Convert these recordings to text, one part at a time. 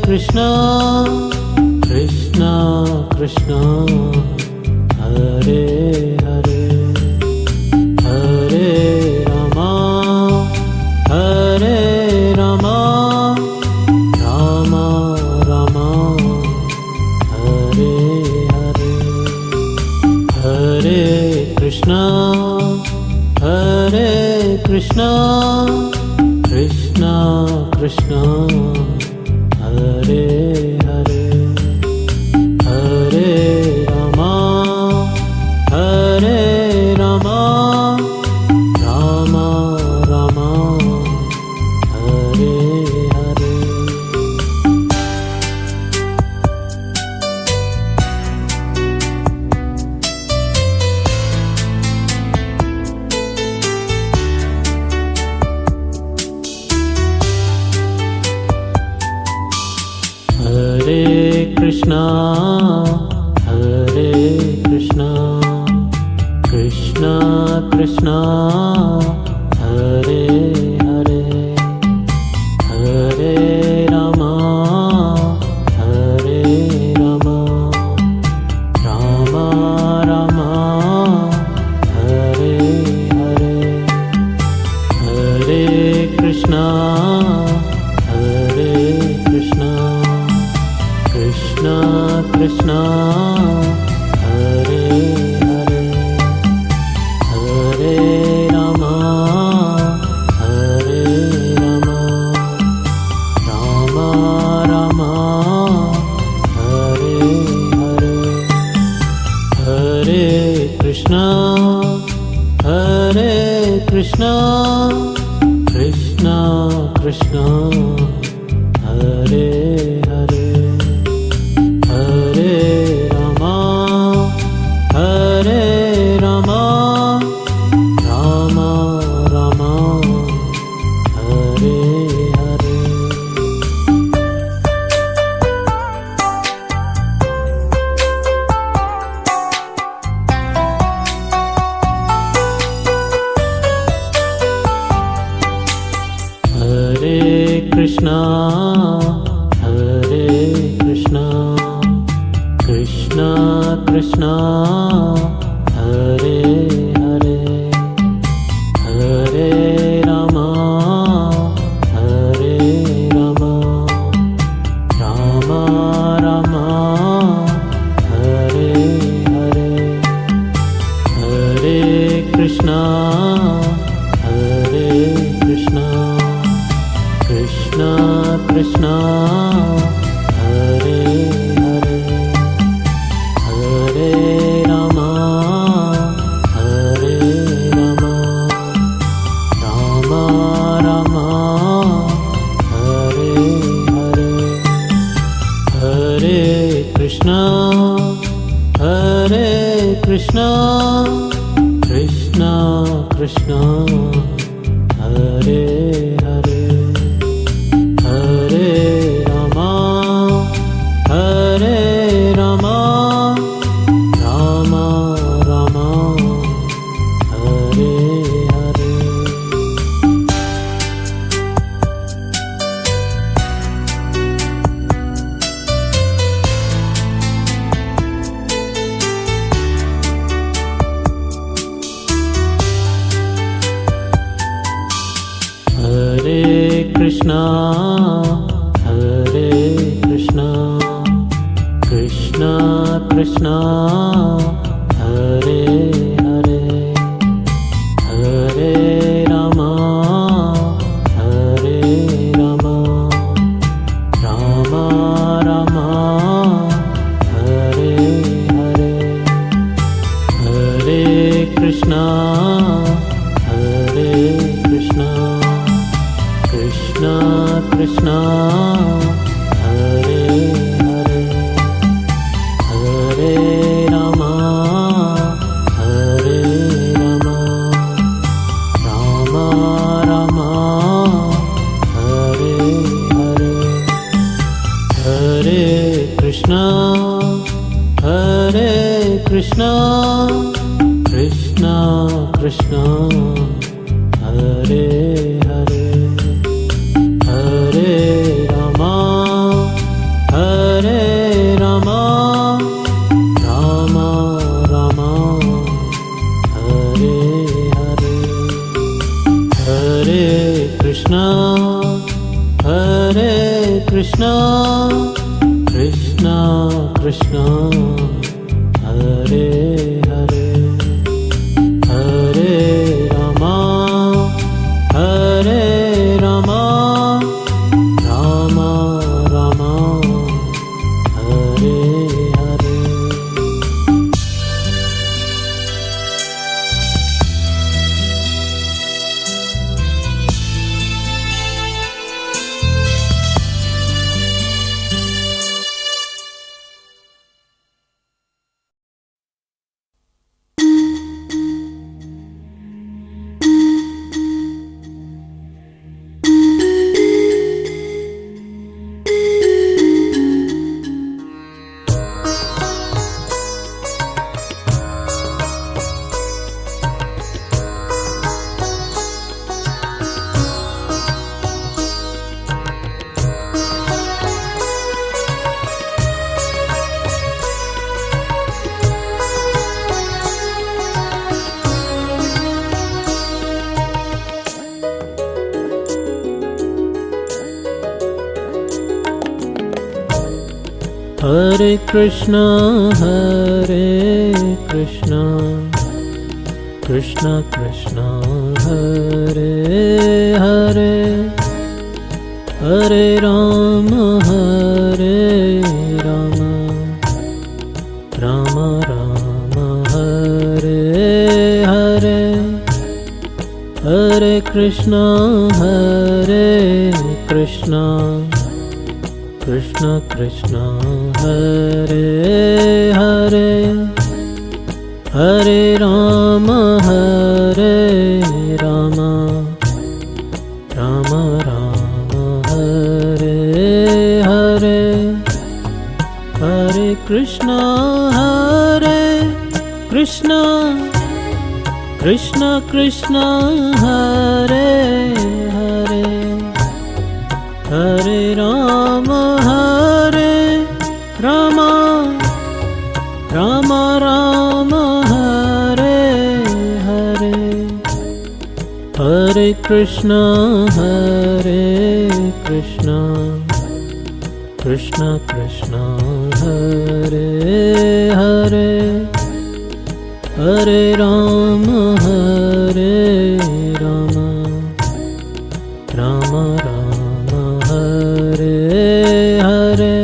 Krishna Krishna Krishna Hare Hare Hare Rama Rama Rama Hare Hare Hare Krishna Krishna Krishna Hare Hare Hare Rama Rama Rama Hare Hare Hare Krishna Krishna Krishna Hare Hare Hare Rama Rama Rama Hare Hare Hare Krishna Krishna Krishna Hare Hare Hare Rama Rama Rama Hare Hare Hare Krishna Krishna Krishna Hare Hare Hare Rama Rama Rama Hare Hare Hare Krishna Krishna Krishna Hare Hare Hare Rama Rama Rama Hare Hare Hare Krishna Krishna Krishna Hare Hare Hare Rama Rama Rama Hare Hare Hare Krishna Krishna Krishna Hare Hare Hare Rama Rama Rama Hare Hare Hare Krishna Krishna Krishna Hare Hare Hare Rama Rama Rama Hare Hare Hare Krishna Krishna Hare Hare Hare Rama Rama Hare Hare Hare Krishna Krishna Krishna Hare Hare Krishna, Krishna Krishna, Hare Hare, Hare Rama, Hare Rama, Rama Rama, Hare Hare. Hare Krishna, Krishna Krishna, Hare Hare, Hare Rama, Rama Rama, Hare Hare, Hare Krishna, Krishna Krishna, Hare Hare, Hare Rama, Rama Rama, Hare Hare, Hare Krishna, Krishna Krishna, Hare Hare, Hare Rama, Rama Rama, Hare Hare, Hare Krishna, Krishna Krishna, Hare Hare, Hare Rama, Rama Rama, Hare Hare.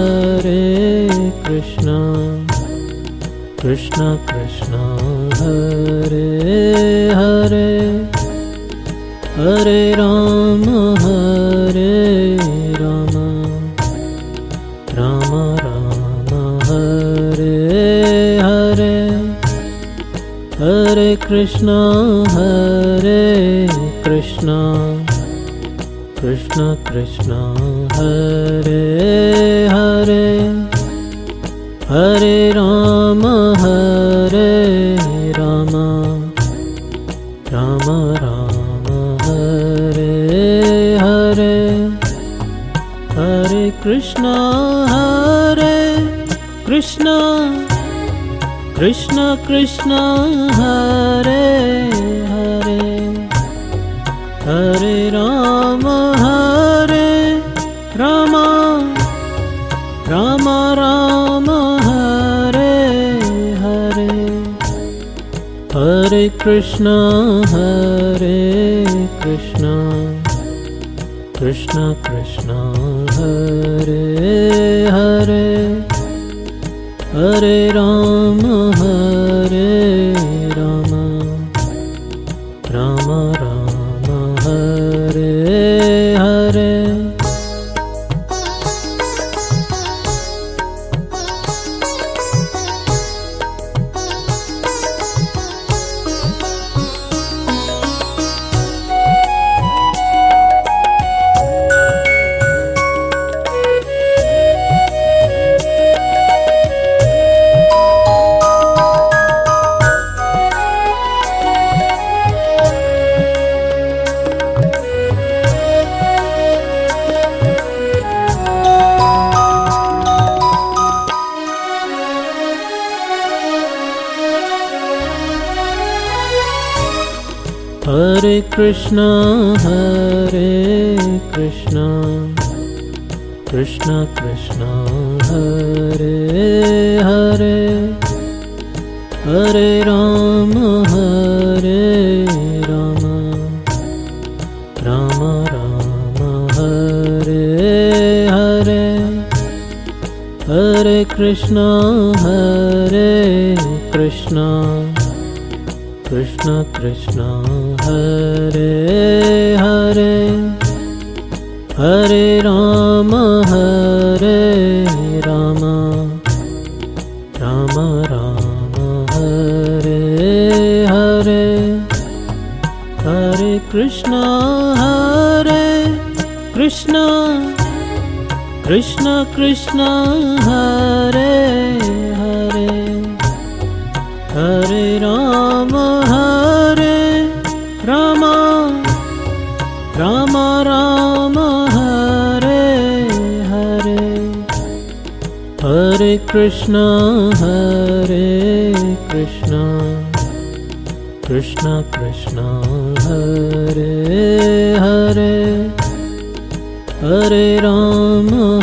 Hare Krishna, Krishna Krishna, Hare Hare, Hare Rama, Rama Rama, Hare Hare, Hare Krishna, Krishna Krishna, Hare Hare, Hare Rama, Rama Rama, Hare Hare, Hare Krishna, Krishna Krishna, Hare Hare, Hare Rama, Rama Rama, Hare Hare, Hare Krishna, Krishna Krishna, Hare Hare, Hare Rama, Rama Rama, Hare Hare. Hare Krishna, Krishna Krishna, Hare Hare, Hare Rama, Rama Rama, Hare Hare, Hare Krishna, Krishna Krishna, Hare Hare, Hare Rama, Rama Rama, Hare Hare, Hare Krishna, Krishna Krishna, Hare Hare, Hare Rama, Rama Rama, Hare Hare, Hare Krishna, Krishna Krishna, Hare Hare, Hare Rama,